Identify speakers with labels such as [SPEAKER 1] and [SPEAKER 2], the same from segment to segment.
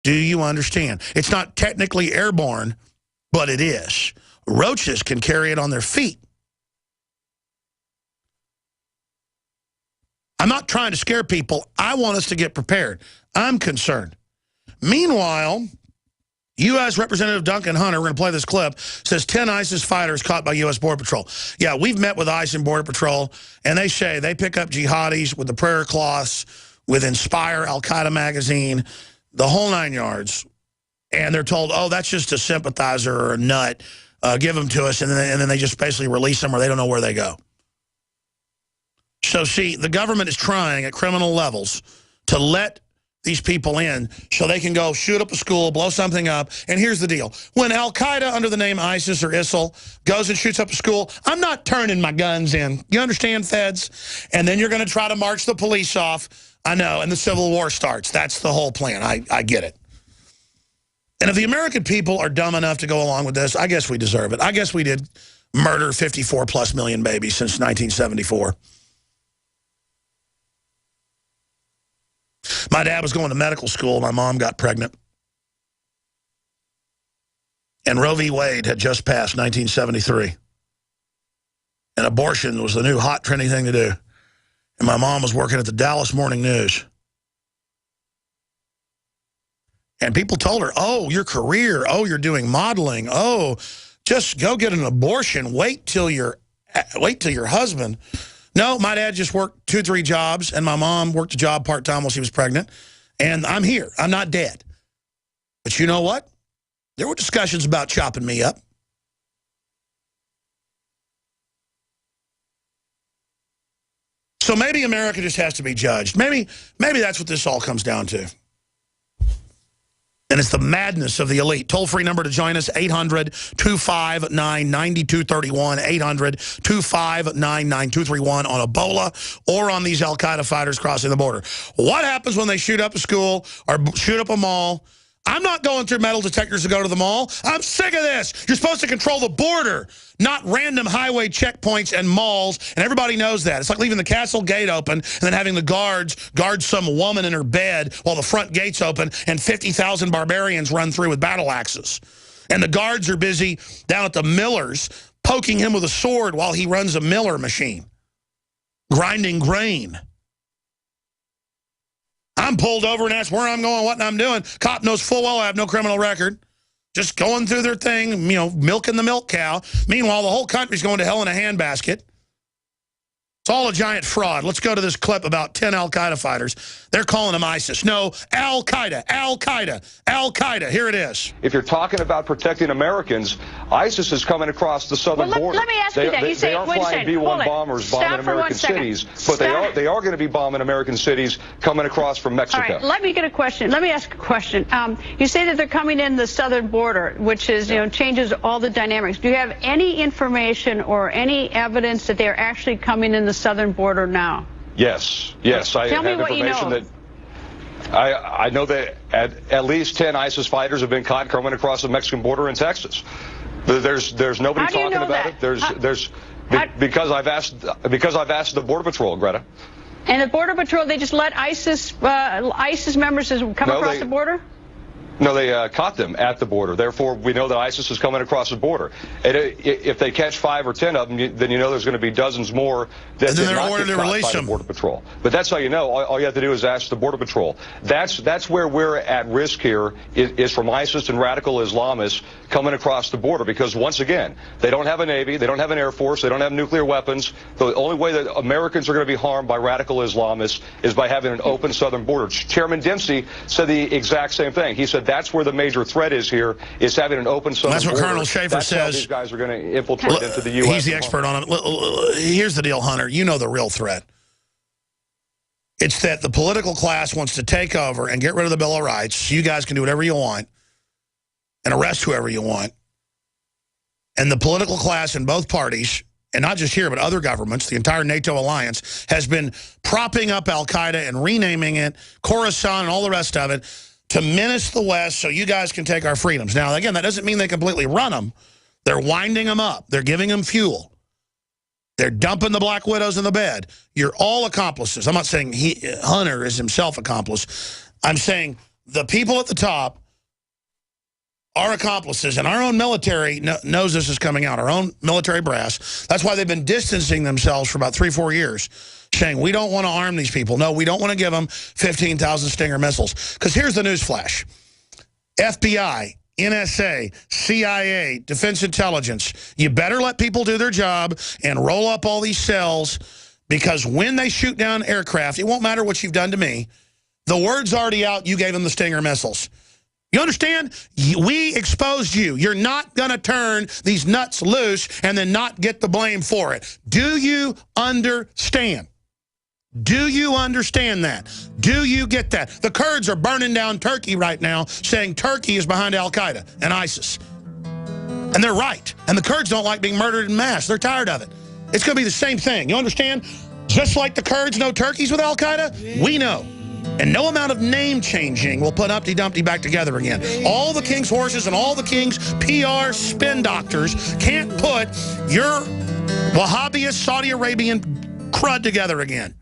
[SPEAKER 1] Do you understand? It's not technically airborne, but it is. Roaches can carry it on their feet. I'm not trying to scare people. I want us to get prepared. I'm concerned. Meanwhile, U.S. Representative Duncan Hunter, we're going to play this clip, says 10 ISIS fighters caught by U.S. Border Patrol. Yeah, we've met with ICE and Border Patrol, and they say they pick up jihadis with the prayer cloths, with Inspire, Al-Qaeda magazine, the whole 9 yards. And they're told, oh, that's just a sympathizer or a nut. Give them to us, and then they just basically release them, or they don't know where they go. So, see, the government is trying at criminal levels to let these people in so they can go shoot up a school, blow something up. And here's the deal. When Al-Qaeda, under the name ISIS or ISIL, goes and shoots up a school, I'm not turning my guns in. You understand, feds? And then you're going to try to march the police off. I know, and the Civil War starts. That's the whole plan. I get it. And if the American people are dumb enough to go along with this, I guess we deserve it. I guess we did murder 54+ million babies since 1974. My dad was going to medical school. My mom got pregnant. And Roe v. Wade had just passed, 1973. And abortion was the new hot, trendy thing to do. And my mom was working at the Dallas Morning News. And people told her, oh, your career, oh, you're doing modeling, oh, just go get an abortion, wait till your husband. No, my dad just worked 2 or 3 jobs, and my mom worked a job part-time while she was pregnant. And I'm here. I'm not dead. But you know what? There were discussions about chopping me up. So maybe America just has to be judged. Maybe that's what this all comes down to. And it's the madness of the elite. Toll-free number to join us, 800-259-9231, 800-259-9231 on Ebola or on these Al-Qaeda fighters crossing the border. What happens when they shoot up a school or shoot up a mall? I'm not going through metal detectors to go to the mall. I'm sick of this. You're supposed to control the border, not random highway checkpoints and malls, and everybody knows that. It's like leaving the castle gate open and then having the guards guard some woman in her bed while the front gate's open and 50,000 barbarians run through with battle axes. And the guards are busy down at the miller's poking him with a sword while he runs a miller machine, grinding grain. I'm pulled over and asked where I'm going, what I'm doing. Cop knows full well I have no criminal record. Just going through their thing, you know, milking the milk cow. Meanwhile, the whole country's going to hell in a handbasket. It's all a giant fraud. Let's go to this clip about 10 Al-Qaeda fighters. They're calling them ISIS. No, Al-Qaeda, Al-Qaeda, Al-Qaeda. Here it is.
[SPEAKER 2] If you're talking about protecting Americans, ISIS is coming across the southern border.
[SPEAKER 3] Let me ask you that.
[SPEAKER 2] They are flying B-1 bombers bombing American cities, but they are going to be bombing American cities coming across from Mexico.
[SPEAKER 3] All right, let me get a question. Let me ask a question. You say that they're coming in the southern border, which is, changes all the dynamics. Do you have any information or any evidence that they're actually coming in the southern border now?
[SPEAKER 2] Yes. I
[SPEAKER 3] Tell me
[SPEAKER 2] have
[SPEAKER 3] what
[SPEAKER 2] information
[SPEAKER 3] you know.
[SPEAKER 2] that I know that at least 10 ISIS fighters have been caught coming across the Mexican border in Texas. There's nobody talking about it. Because I've asked the Border Patrol, Greta.
[SPEAKER 3] And the Border Patrol, they just let ISIS members come across the border?
[SPEAKER 2] No, they caught them at the border. Therefore, we know that ISIS is coming across the border. And if they catch 5 or 10 of them, then you know there's going to be dozens more that did not get caught by the Border Patrol. But that's how you know. All you have to do is ask the Border Patrol. That's where we're at risk here is from ISIS and radical Islamists coming across the border. Because once again, they don't have a Navy, they don't have an Air Force, they don't have nuclear weapons. The only way that Americans are going to be harmed by radical Islamists is by having an open southern border. Chairman Dempsey said the exact same thing. He said that's where the major threat is here, is having an open southern border.
[SPEAKER 1] That's what Colonel Schaefer says.
[SPEAKER 2] How these guys are going to infiltrate into the U.S.
[SPEAKER 1] He's the expert on it. Here's the deal, Hunter. You know the real threat. It's that the political class wants to take over and get rid of the Bill of Rights so you guys can do whatever you want and arrest whoever you want. And the political class in both parties, and not just here, but other governments, the entire NATO alliance, has been propping up Al-Qaeda and renaming it, Khorasan and all the rest of it, to menace the West so you guys can take our freedoms. Now, again, that doesn't mean they completely run them. They're winding them up. They're giving them fuel. They're dumping the Black Widows in the bed. You're all accomplices. I'm not saying Hunter is himself accomplice. I'm saying the people at the top, our accomplices, and our own military knows this is coming out, our own military brass. That's why they've been distancing themselves for about 3-4 years, saying, we don't want to arm these people. No, we don't want to give them 15,000 Stinger missiles. Because here's the newsflash. FBI, NSA, CIA, Defense Intelligence, you better let people do their job and roll up all these cells, because when they shoot down aircraft, it won't matter what you've done to me. The word's already out, you gave them the Stinger missiles. You understand? We exposed you. You're not going to turn these nuts loose and then not get the blame for it. Do you understand? Do you understand that? Do you get that? The Kurds are burning down Turkey right now, saying Turkey is behind Al-Qaeda and ISIS. And they're right. And the Kurds don't like being murdered in mass. They're tired of it. It's going to be the same thing. You understand? Just like the Kurds know Turkey's with Al-Qaeda, we know. And no amount of name changing will put Humpty Dumpty back together again. All the king's horses and all the king's PR spin doctors can't put your Wahhabist Saudi Arabian crud together again.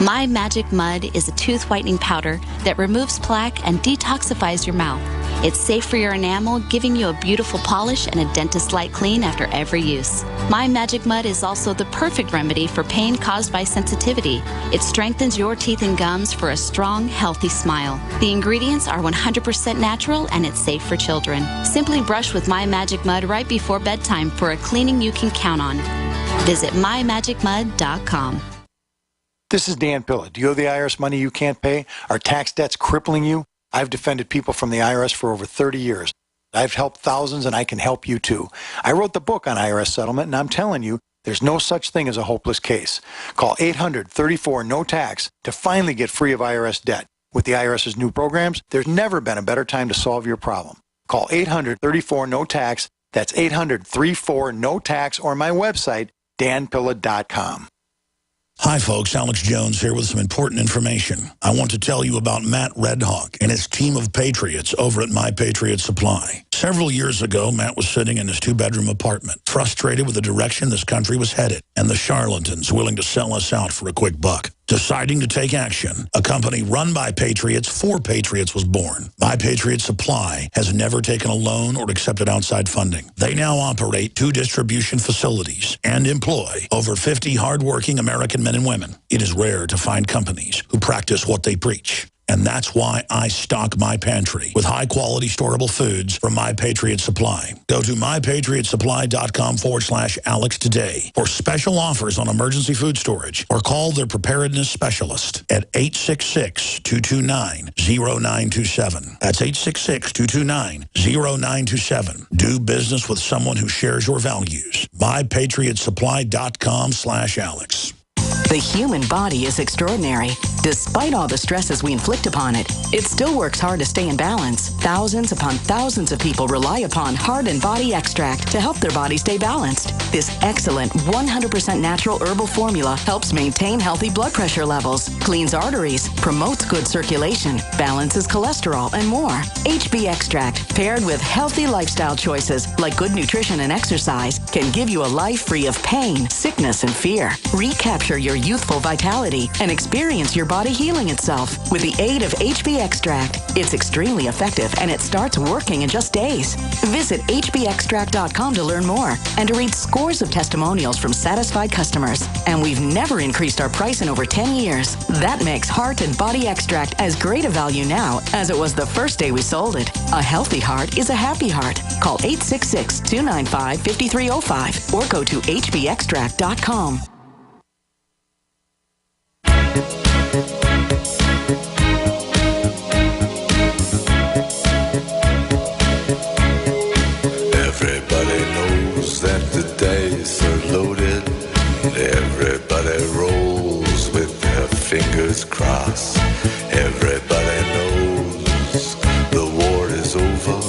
[SPEAKER 4] My Magic Mud is a tooth whitening powder that removes plaque and detoxifies your mouth. It's safe for your enamel, giving you a beautiful polish and a dentist-like clean after every use. My Magic Mud is also the perfect remedy for pain caused by sensitivity. It strengthens your teeth and gums for a strong, healthy smile. The ingredients are 100% natural and it's safe for children. Simply brush with My Magic Mud right before bedtime for a cleaning you can count on. Visit mymagicmud.com.
[SPEAKER 5] This is Dan Pilla. Do you owe the IRS money you can't pay? Are tax debts crippling you? I've defended people from the IRS for over 30 years. I've helped thousands, and I can help you too. I wrote the book on IRS settlement, and I'm telling you, there's no such thing as a hopeless case. Call 800-34-NO-TAX to finally get free of IRS debt. With the IRS's new programs, there's never been a better time to solve your problem. Call 800-34-NO-TAX. That's 800-34-NO-TAX, or my website, danpilla.com.
[SPEAKER 1] Hi, folks. Alex Jones here with some important information. I want to tell you about Matt Redhawk and his team of patriots over at My Patriot Supply. Several years ago, Matt was sitting in his 2-bedroom apartment, frustrated with the direction this country was headed and the charlatans willing to sell us out for a quick buck. Deciding to take action, a company run by patriots for patriots was born. My Patriot Supply has never taken a loan or accepted outside funding. They now operate 2 distribution facilities and employ over 50 hardworking American men and women. It is rare to find companies who practice what they preach. And that's why I stock my pantry with high-quality storable foods from My Patriot Supply. Go to mypatriotsupply.com/Alex today for special offers on emergency food storage, or call their preparedness specialist at 866-229-0927. That's 866-229-0927. Do business with someone who shares your values. mypatriotsupply.com/Alex.
[SPEAKER 6] The human body is extraordinary. Despite all the stresses we inflict upon it, it still works hard to stay in balance. Thousands upon thousands of people rely upon Heart and Body Extract to help their body stay balanced. This excellent 100% natural herbal formula helps maintain healthy blood pressure levels, cleans arteries, promotes good circulation, balances cholesterol, and more. HB Extract, paired with healthy lifestyle choices like good nutrition and exercise, can give you a life free of pain, sickness, and fear. Recapture your youthful vitality and experience your body healing itself with the aid of HB Extract. It's extremely effective and it starts working in just days. Visit hbextract.com to learn more and to read scores of testimonials from satisfied customers. And we've never increased our price in over 10 years. That makes Heart and Body Extract as great a value now as it was the first day we sold it. A healthy heart is a happy heart. Call 866-295-5305 or go to hbextract.com.
[SPEAKER 7] Everybody knows that the dice are loaded. Everybody rolls with their fingers crossed. Everybody knows the war is over.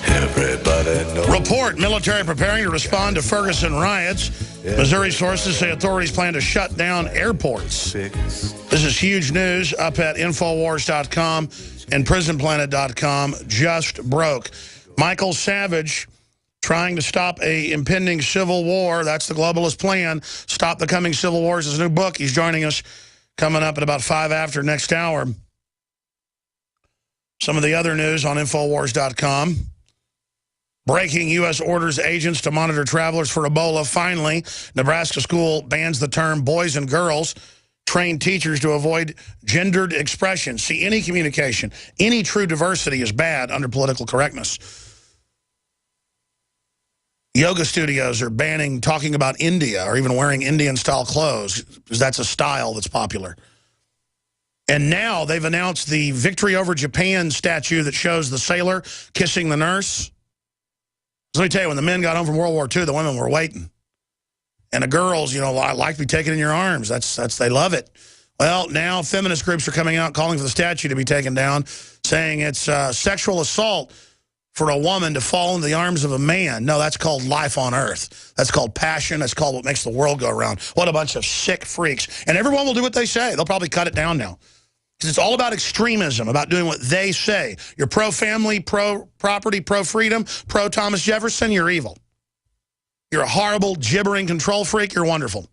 [SPEAKER 7] Everybody knows.
[SPEAKER 1] Report: military preparing to respond to Ferguson riots. Missouri sources say authorities plan to shut down airports. This is huge news up at Infowars.com and PrisonPlanet.com. Just broke. Michael Savage trying to stop a impending civil war. That's the globalist plan. Stop the Coming Civil War is his new book. He's joining us coming up at about 5 after next hour. Some of the other news on Infowars.com. Breaking U.S. orders agents to monitor travelers for Ebola. Finally, Nebraska school bans the term boys and girls. Train teachers to avoid gendered expression. See, any communication, any true diversity is bad under political correctness. Yoga studios are banning talking about India or even wearing Indian-style clothes because that's a style that's popular. And now they've announced the Victory Over Japan statue that shows the sailor kissing the nurse. So let me tell you, when the men got home from World War II, the women were waiting. And the girls, you know, like to be taken in your arms. That's they love it. Well, now feminist groups are coming out calling for the statue to be taken down, saying it's sexual assault for a woman to fall into the arms of a man. No, that's called life on earth. That's called passion. That's called what makes the world go around. What a bunch of sick freaks. And everyone will do what they say. They'll probably cut it down now. Because it's all about extremism, about doing what they say. You're pro-family, pro-property, pro-freedom, pro-Thomas Jefferson, you're evil. You're a horrible, gibbering control freak, you're wonderful.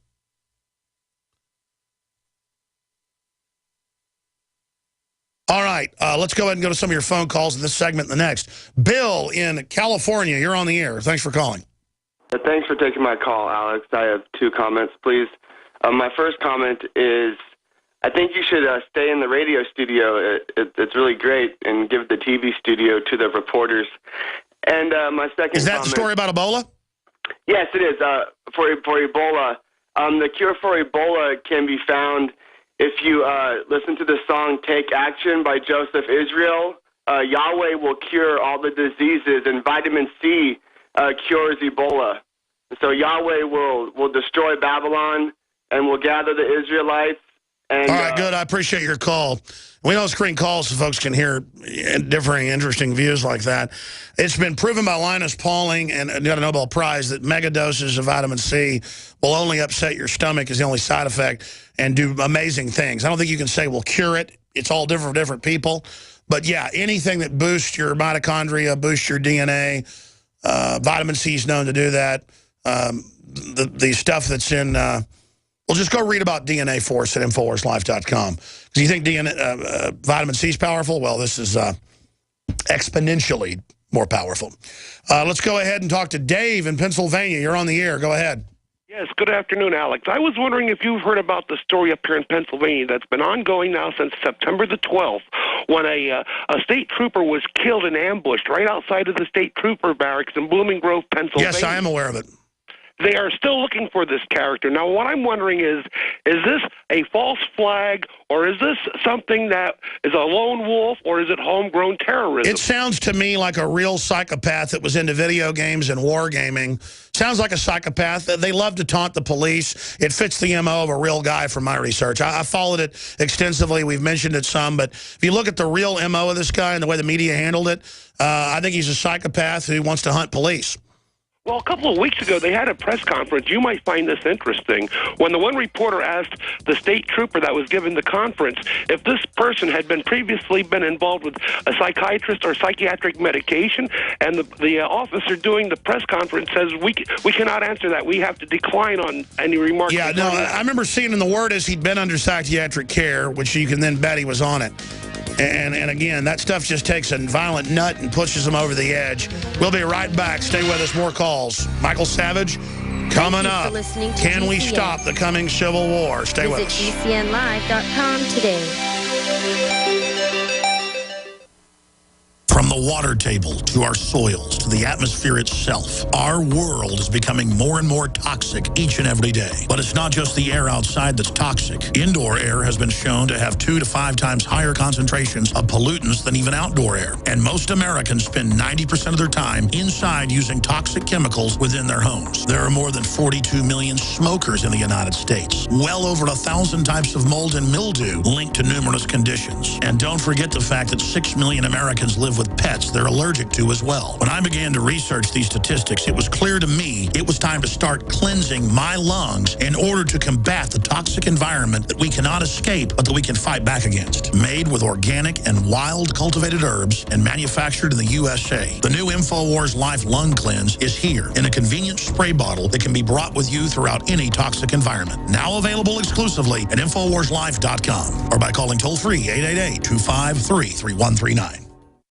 [SPEAKER 1] All right, let's go ahead and go to some of your phone calls in this segment and the next. Bill in California, you're on the air. Thanks for calling.
[SPEAKER 8] Thanks for taking my call, Alex. I have 2 comments, please. My first comment is, I think you should stay in the radio studio. It's really great, and give the TV studio to the reporters. And my second
[SPEAKER 1] Is that
[SPEAKER 8] comment,
[SPEAKER 1] the story about Ebola?
[SPEAKER 8] Yes, it is. For Ebola. The cure for Ebola can be found if you listen to the song Take Action by Joseph Israel. Yahweh will cure all the diseases, and vitamin C cures Ebola. So Yahweh will destroy Babylon and will gather the Israelites. And,
[SPEAKER 1] all right, good. I appreciate your call. We don't screen calls so folks can hear differing, interesting views like that. It's been proven by Linus Pauling and got a Nobel Prize that mega doses of vitamin C will only upset your stomach is the only side effect and do amazing things. I don't think you can say we'll cure it. It's all different for different people. But, yeah, anything that boosts your mitochondria, boosts your DNA, vitamin C is known to do that. The stuff that's in... well, just go read about DNA Force at InfoWarsLife.com. Because you think vitamin C is powerful? Well, this is exponentially more powerful. Let's go ahead and talk to Dave in Pennsylvania. You're on the air. Go ahead.
[SPEAKER 9] Yes, good afternoon, Alex. I was wondering if you've heard about the story up here in Pennsylvania that's been ongoing now since September the 12th, when a state trooper was killed and ambushed right outside of the state trooper barracks in Blooming Grove, Pennsylvania.
[SPEAKER 1] Yes, I am aware of it.
[SPEAKER 9] They are still looking for this character. Now, what I'm wondering is this a false flag, or is this something that is a lone wolf, or is it homegrown terrorism?
[SPEAKER 1] It sounds to me like a real psychopath that was into video games and wargaming. Sounds like a psychopath. They love to taunt the police. It fits the MO of a real guy from my research. I followed it extensively. We've mentioned it some, but if you look at the real MO of this guy and the way the media handled it, I think he's a psychopath who wants to hunt police.
[SPEAKER 9] Well, a couple of weeks ago, they had a press conference. You might find this interesting. When the one reporter asked the state trooper that was given the conference if this person had previously been involved with a psychiatrist or psychiatric medication, and the officer doing the press conference says, we cannot answer that. We have to decline on any remarks.
[SPEAKER 1] Yeah, no, I remember seeing in the word as he'd been under psychiatric care, which you can then bet he was on it. And again, that stuff just takes a violent nut and pushes him over the edge. We'll be right back. Stay with us. More calls. Michael Savage, coming up. Can we stop the coming Civil War? Stay with us.
[SPEAKER 10] Visit GCNlive.com today.
[SPEAKER 1] From the water table to our soils to the atmosphere itself, our world is becoming more and more toxic each and every day. But it's not just the air outside that's toxic. Indoor air has been shown to have 2 to 5 times higher concentrations of pollutants than even outdoor air. And most Americans spend 90% of their time inside using toxic chemicals within their homes. There are more than 42 million smokers in the United States. Well over 1,000 types of mold and mildew linked to numerous conditions. And don't forget the fact that 6 million Americans live with pets they're allergic to as well. When I began to research these statistics, it was clear to me it was time to start cleansing my lungs in order to combat the toxic environment that we cannot escape, but that we can fight back against. Made with organic and wild cultivated herbs and manufactured in the USA, the new InfoWars Life Lung Cleanse is here in a convenient spray bottle that can be brought with you throughout any toxic environment. Now available exclusively at InfoWarsLife.com or by calling toll-free 888-253-3139.